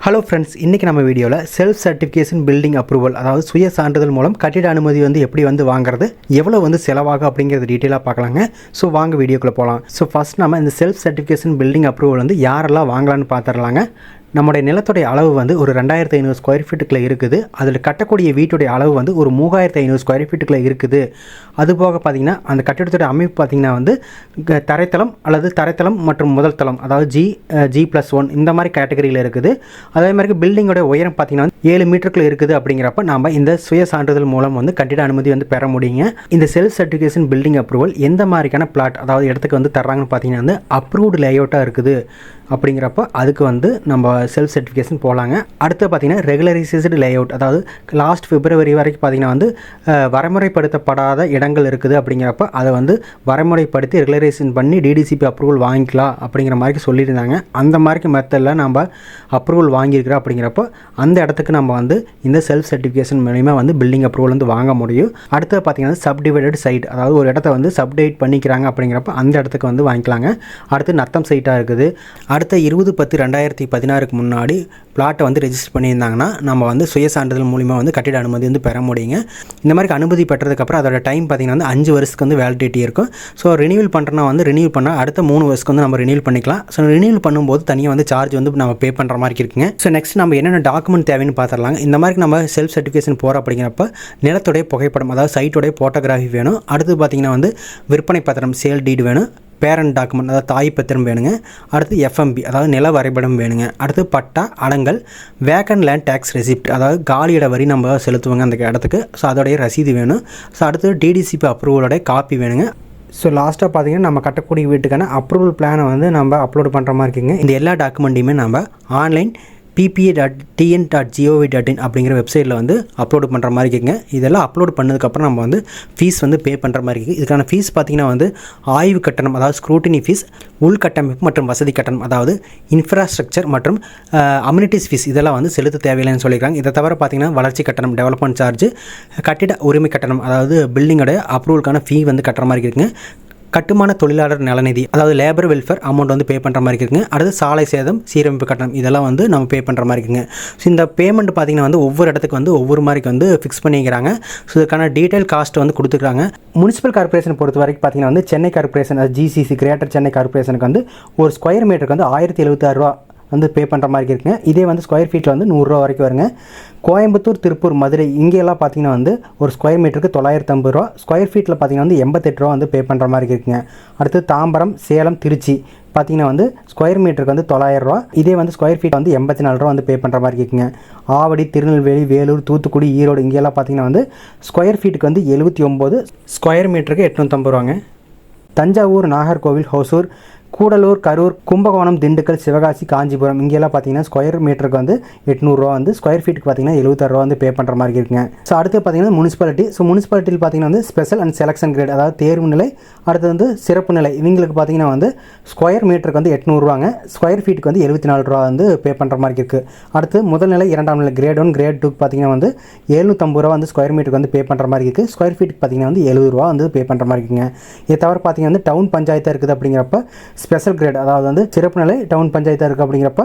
Hello friends, இன்றைக்கி நம்ம வீடியோவில் செல்ஃப் சர்டிஃபிகேஷன் பில்டிங் அப்ரூவல், அதாவது சுய சான்றிதழ் மூலம் கட்டிட அனுமதி எப்படி வாங்குறது, எவ்வளோ செலவாகும் அப்படிங்கிறது டீட்டெயிலாக பார்க்கலாங்க. ஸோ வாங்க வீடியோக்குள்ளே போகலாம். ஸோ ஃபஸ்ட் நம்ம இந்த செல்ஃப் சர்டிஃபிகேஷன் பில்டிங் அப்ரூவல் யாரெல்லாம் வாங்கலான்னு பார்த்துடலாங்க. நம்முடைய நிலத்துடைய அளவு ஒரு 2500 ஸ்கொயர் ஃபீட்டுக்குள்ளே இருக்குது. அதில் கட்டக்கூடிய வீட்டுடைய அளவு ஒரு 3500 ஸ்கொயர் ஃபீட்டுக்குள்ளே இருக்குது. அதுபோக பார்த்திங்கன்னா அந்த கட்டிடத்துடைய அமைப்பு பார்த்திங்கன்னா தரைத்தளம் அல்லது தரைத்தளம் மற்றும் முதல் தளம், அதாவது G+1 இந்த மாதிரி கேட்டகரியில் இருக்குது. அதே மாதிரி பில்டிங்கோட உயரம் பார்த்திங்கன்னா 7 மீட்டருக்குள்ளே இருக்குது. அப்படிங்கிறப்ப நாம் இந்த சுய சான்றிதழ் மூலம் கட்டிட அனுமதி பெற முடியுங்க. இந்த செல்ஃப் சர்டிஃபிகேஷன் பில்டிங் அப்ரூவல் எந்த மாதிரியான பிளாட், அதாவது இடத்துக்கு தர்றாங்கன்னு பார்த்திங்கன்னா அப்ரூவ்டு லேஅவுட்டாக இருக்குது. அப்படிங்கிறப்ப அதுக்கு நம்ம செல்ஃப் சர்டிஃபிகேஷன் போகலாங்க. அடுத்து பார்த்திங்கன்னா ரெகுலரைசேஷன் லேஅவுட், அதாவது லாஸ்ட் பிப்ரவரி வரைக்கும் பார்த்திங்கன்னா வரைமுறைப்படுத்தப்படாத இடங்கள் இருக்குது. அப்படிங்கிறப்ப அதை வரைமுறைப்படுத்தி ரெகுலரைசேஷன் பண்ணி டிடிசிபி அப்ரூவல் வாங்கிக்கலாம் அப்படிங்கிற மாதிரி சொல்லியிருந்தாங்க. அந்த மாதிரி மெத்தடில் நம்ம அப்ரூவல் வாங்கியிருக்கிறோம். அப்படிங்கிறப்போ அந்த இடத்துக்கு நம்ம இந்த செல்ஃப் சர்டிஃபிகேஷன் மூலிமா பில்டிங் அப்ரூவல் வாங்க முடியும். அடுத்து பார்த்திங்கன்னா சப்டிவைடட் சைட், அதாவது ஒரு இடத்த சப்டிவைட் பண்ணிக்கிறாங்க. அப்படிங்கிறப்ப அந்த இடத்துக்கு வாங்கிக்கலாங்க. அடுத்து நத்தம் சைட்டாக இருக்குது. அடுத்த 20/10/2016 முன்னாடி பிளாட்டை ரெஜிஸ்டர் பண்ணியிருந்தாங்கன்னா நம்ம சுய சான்றிதழ் மூலிமா கட்டிட அனுமதி பெற முடியுங்க. இந்த மாதிரி அனுமதி பெற்றதுக்கப்புறம் அதோட டைம் பார்த்திங்கன்னா 5 வருஷத்துக்கு வேலிடிட்டி இருக்கும். ஸோ ரினியூவல் பண்ணுறனா ரினியூவல் பண்ணால் அடுத்த 3 வருஷத்துக்கு நம்ம ரினியூவல் பண்ணிக்கலாம். ஸோ ரினியூவல் பண்ணும்போது தனியாக சார்ஜ் நம்ம பே பண்ணுற மாதிரி இருக்குங்க. ஸோ நெக்ஸ்ட் நம்ம என்னென்ன டாக்குமெண்ட் தேவைன்னு பார்த்துடலாங்க. இந்த மாதிரி நம்ம செல்ஃப் சர்டிஃபிகேஷன் போகிறோம். அப்படிங்கிறப்ப நிலத்துடைய புகைப்படம், அதாவது சைட்டோடைய ஃபோட்டோகிராஃபி வேணும். அடுத்து பார்த்திங்கன்னா விற்பனை பத்திரம், சேல் டீடு வேணும். பேரண்ட் டாக்குமெண்ட், அதாவது தாய் பத்திரம் வேணுங்க. அடுத்து எஃப்எம்பி, அதாவது நில வரைபடம் வேணுங்க. அடுத்து பட்டா, அடங்கல், வேக்கன் லேண்ட் டேக்ஸ் ரெசிப்ட், அதாவது காலியிட வரி நம்ம செலுத்துவாங்க அந்த இடத்துக்கு. ஸோ அதோடைய ரசீது வேணும். ஸோ அடுத்து டிடிசிபி அப்ரூவலோடைய காப்பி வேணுங்க. ஸோ லாஸ்ட்டாக பார்த்திங்கன்னா நம்ம கட்டக்கூடிய வீட்டுக்கான அப்ரூவல் பிளானை நம்ம அப்லோட் பண்ணுற மாதிரி இருக்குங்க. இந்த எல்லா டாக்குமெண்ட்டையுமே நம்ம ஆன்லைன் ppa.tn.gov.in அப்படிங்கிற வெப்சைட்டில் அப்லோடு பண்ணுற மாதிரி இருக்குங்க. இதெல்லாம் அப்லோட் பண்ணதுக்கப்புறம் நம்ம ஃபீஸ் பே பண்ணுற மாதிரி இருக்குது. இதுக்கான ஃபீஸ் பார்த்திங்கன்னா ஆய்வு கட்டணம், அதாவது ஸ்க்ரூட்டினி ஃபீஸ், உள்கட்டமைப்பு மற்றும் வசதி கட்டணம், அதாவது இன்ஃப்ராஸ்ட்ரக்சர் மற்றும் அம்யூனிட்டிஸ் ஃபீஸ் இதெல்லாம் செலுத்த தேவையில்லைன்னு சொல்லியிருக்காங்க. இதை தவிர பார்த்திங்கன்னா வளர்ச்சி கட்டணம், டெவலப்மெண்ட் சார்ஜ், கட்டிட உரிமை கட்டணம், அதாவது பில்டிங்கோட அப்ரூவலுக்கான ஃபீ கட்டுற மாதிரி இருக்குங்க. கட்டுமான தொழிலாளர் நலநிதி, அதாவது லேபர் வெல்ஃபேர் அமௌண்ட் பே பண்ணுற மாதிரி இருக்குங்க. அடுத்து சாலை சேதம், சீரமைப்பு கட்டணம் இதெல்லாம் நம்ம பே பண்ணுற மாதிரி இருக்குங்க. ஸோ இந்த பேமெண்ட் பார்த்திங்கன்னா ஒவ்வொரு இடத்துக்கு ஒவ்வொரு மாதிரி ஃபிக்ஸ் பண்ணிக்கிறாங்க. ஸோ இதுக்கான டீட்டெயில் காஸ்ட் கொடுத்துருக்காங்க. முனிசிபல் கார்பரேஷன் பொறுத்த வரைக்கும் பார்த்திங்கன்னா சென்னை கார்பரேஷன், அது ஜிசிசி கிரேட்டர் சென்னை கார்பரேஷனுக்கு ஒரு ஸ்கொயர் மீட்டருக்கு 1076 ரூபா பே பண்ணுற மாதிரி இருக்குங்க. இதே ஸ்கொயர் ஃபீட்டில் 100 ரூபா வரைக்கும் வருங்க. கோயம்புத்தூர், திருப்பூர், மதுரை இங்கெல்லாம் பார்த்திங்கன்னா ஒரு ஸ்கொயர் மீட்டருக்கு 950 ரூபா, ஸ்கொயர் ஃபீட்டில் பார்த்திங்கன்னா 88 ரூபா பே பண்ணுற மாதிரி இருக்குங்க. அடுத்து தாம்பரம், சேலம், திருச்சி பார்த்திங்கன்னா ஸ்கொயர் மீட்டருக்கு 900 ரூபா, இதே ஸ்கொயர் ஃபீட் 84 ரூபா பே பண்ணுற மாதிரி இருக்குங்க. ஆவடி, திருநெல்வேலி, வேலூர், தூத்துக்குடி, ஈரோடு இங்கெல்லாம் பார்த்திங்கன்னா ஸ்கொயர் ஃபீட்டுக்கு 79, ஸ்கொயர் மீட்டருக்கு 850 ரூபாங்க. தஞ்சாவூர், நாகர்கோவில், ஹொசூர், கூடலூர், கரூர், கும்பகோணம், திண்டுக்கல், சிவகாசி, காஞ்சிபுரம் இங்கெல்லாம் பார்த்திங்கன்னா ஸ்கொயர் மீட்டருக்கு 800 ரூபா, ஸ்கொயர் ஃபீட்டுக்கு பார்த்திங்கன்னா 76 ரூபா பே பண்ணுற மாதிரி இருக்குங்க. ஸோ அடுத்து பார்த்திங்கன்னா முனிசிபாலிட்டி. ஸோ முனிசிபாலிட்டியில் பார்த்திங்கன்னா ஸ்பெஷல் அண்ட் செலக்ஷன் கிரேட், அதாவது தேர்வு நிலை, அடுத்து சிறப்பு நிலை இவங்களுக்கு பார்த்திங்கன்னா ஸ்கொயர் மீட்டருக்கு 800 ரூபாங்க, ஸ்கொயர் ஃபீட்டுக்கு 74 ரூபா பே பண்ணுற மாதிரி இருக்குது. அடுத்து முதல் நிலை, இரண்டாம் நிலை, கிரேட் 1, கிரேட் 2 பார்த்திங்கன்னா 750 ரூபா ஸ்கொயர் மீட்டருக்கு பே பண்ணுற மாதிரி இருக்குது. ஸ்கொயர் ஃபீட்டுக்கு பார்த்திங்கன்னா 70 ரூபா பே பண்ணுற மாதிரி இருக்குங்க. இதை தவிர பார்த்திங்கன்னா டவுன் பஞ்சாயத்தாக இருக்குது. அப்படிங்கிறப்ப ஸ்பெஷல் கிரேட், அதாவது சிறப்பு நிலை டவுன் பஞ்சாயத்தாக இருக்குது. அப்படிங்கிறப்ப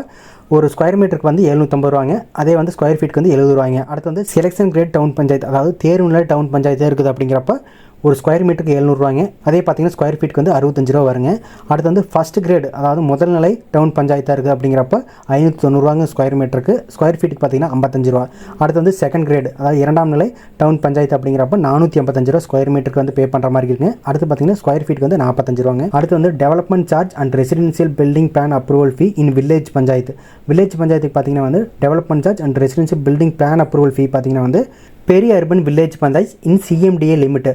ஒரு ஸ்கொயர் மீட்டருக்கு 750 ரூபாங்க, அதே ஸ்கொயர் ஃபீட்டுக்கு 70 ரூபாங்க. அடுத்து செலக்ஷன் கிரேட் டவுன் பஞ்சாயத்து, அதாவது தேர்வு நிலை டவுன் பஞ்சாயத்தாக இருக்குது. அப்படிங்கிறப்ப ஒரு ஸ்கொயர் மீட்டருக்கு 700 ரூபாங்க, அதே பார்த்திங்கன்னா ஸ்கொயர் ஃபீட்டுக்கு 65 ரூபா வருங்க. அடுத்து ஃபஸ்ட் கிரேட், அதாவது முதல் நிலை டவுன் பஞ்சாயத்தாக இருக்குது. அப்படிங்கிறப்ப 590 ரூபாங்க ஸ்கொயர் மீட்டருக்கு, ஸ்கொயர் ஃபீட்டுக்கு பார்த்திங்கன்னா 55 ரூபா. அடுத்து செகண்ட் கிரேட், அதாவது இரண்டாம் நிலை டவுன் பஞ்சாயத்து. அப்படிங்கிறப்ப 485 ரூபா ஸ்கொயர் மீட்டருக்கு பே பண்ணுற மாதிரி இருக்குங்க. அடுத்து பார்த்திங்கன்னா ஸ்கொயர் ஃபீட்டுக்கு 45 ரூபாங்க. அடுத்து development charge and residential building plan approval fee in village panchayat. Village பஞ்சாயத்துக்கு பார்த்திங்கன்னா development charge and residential building plan approval fee பார்த்திங்கன்னா பெரிய urban village panchayat in CMDA limit,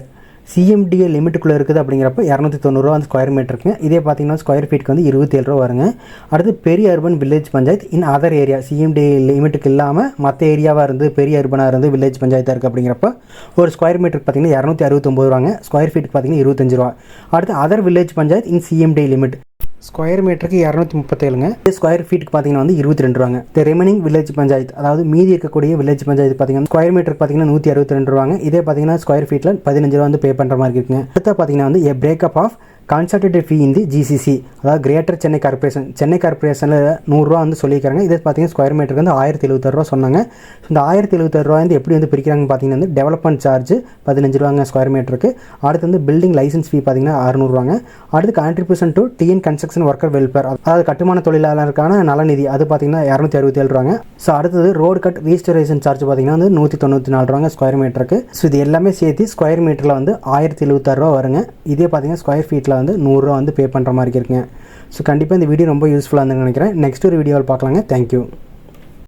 CMDA லிமிட்டுக்குள்ளே இருக்குது. அப்படிங்கிறப்ப 290 ரூபா ஸ்கொயர் மீட்டருக்குங்க. இதே பார்த்திங்கன்னா ஸ்கொயர் ஃபீட்டுக்கு 27 ரூபா வருங்க. அடுத்து பெரிய urban village panchayat in other area, CMDA லிமிட்டுக்கு இல்லாமல் மற்ற ஏரியாவாக இருந்து பெரிய அர்பனாக இருந்து வில்லேஜ் பஞ்சாயத்தாக இருக்குது. அப்படிங்கிறப்ப ஒரு ஸ்கொயர் மீட்டருக்கு பார்த்திங்கன்னா 269 ரூபாங்க, ஸ்கொயர் ஃபீட்டுக்கு பார்த்திங்கன்னா 25 ரூபா. அடுத்து other village panchayat in CMDA limit square மீட்டருக்கு 237ங்க, ஸ்கொயர் ஃபீட்டுக்கு பார்த்தீங்கன்னா 22 ரூபாங்க. தி ரிமைனிங் வில்லேஜ் பஞ்சாயத்து, அதாவது மீதி இருக்கக்கூடிய வில்லேஜ் பஞ்சாயத்து பார்த்தீங்கன்னா ஸ்கொயர் மீட்டருக்கு பார்த்தீங்கன்னா 162 ரூபாங்க. இதே பார்த்தீங்கன்னா ஸ்கொயர் ஃபீட்டில் 15 ரூபா பே பண்ணுற மாதிரி இருக்குங்க. அடுத்து பார்த்தீங்கன்னா பிரேக்கப் ஆஃப் கன்சல்டேட்டிவ் ஃபீ இந்த ஜிசிசி, அதாவது கிரேட்டர் சென்னை கார்பரேஷனில் 100 ரூபா வந்து சொல்லியிருக்காங்க. இது பார்த்தீங்கன்னா ஸ்கொயர் மீட்டருக்கு வந்து 1076 ரூபா சொன்னாங்க. இந்த 1076 ரூபா வந்து எப்படி வந்து பிரிக்கிறாங்கன்னு பார்த்தீங்கன்னா வந்து டெவலப்மெண்ட் சார்ஜ் 15 ரூபாங்க ஸ்கொயர் மீட்டருக்கு. அடுத்து வந்து பில்டிங் லைசன்ஸ் ஃபீ பார்த்தீங்கன்னா 600 ரூபாங்க. அடுத்து contribution to TN construction worker welfare, அதாவது கட்டுமான தொழிலாளருக்கான நலநிதி, அது பார்த்தீங்கன்னா 267 ரூபாங்க. ஸோ அடுத்தது ரோடு கட் ரீஸ்டோரேஷன் சார்ஜ் பார்த்தீங்கன்னா வந்து 194 ரூபாங்க ஸ்கொயர் மீட்டருக்கு. ஸோ இது எல்லாமே சேர்த்து ஸ்கொயர் மீட்டரில் வந்து 1076 ரூபா வருங்க. இதே பார்த்தீங்கன்னா ஸ்கொயர் ஃபீட்டில் வந்து 100 ரூபா வந்து பே பண்ணுற மாதிரி இருக்குங்க. ஸோ கண்டிப்பாக இந்த வீடியோ ரொம்ப யூஸ்ஃபுல்லாக இருந்துன்னு நினைக்கிறேன். நெக்ஸ்ட் ஒரு வீடியோவில் பார்க்கலாங்க. தேங்க்யூ.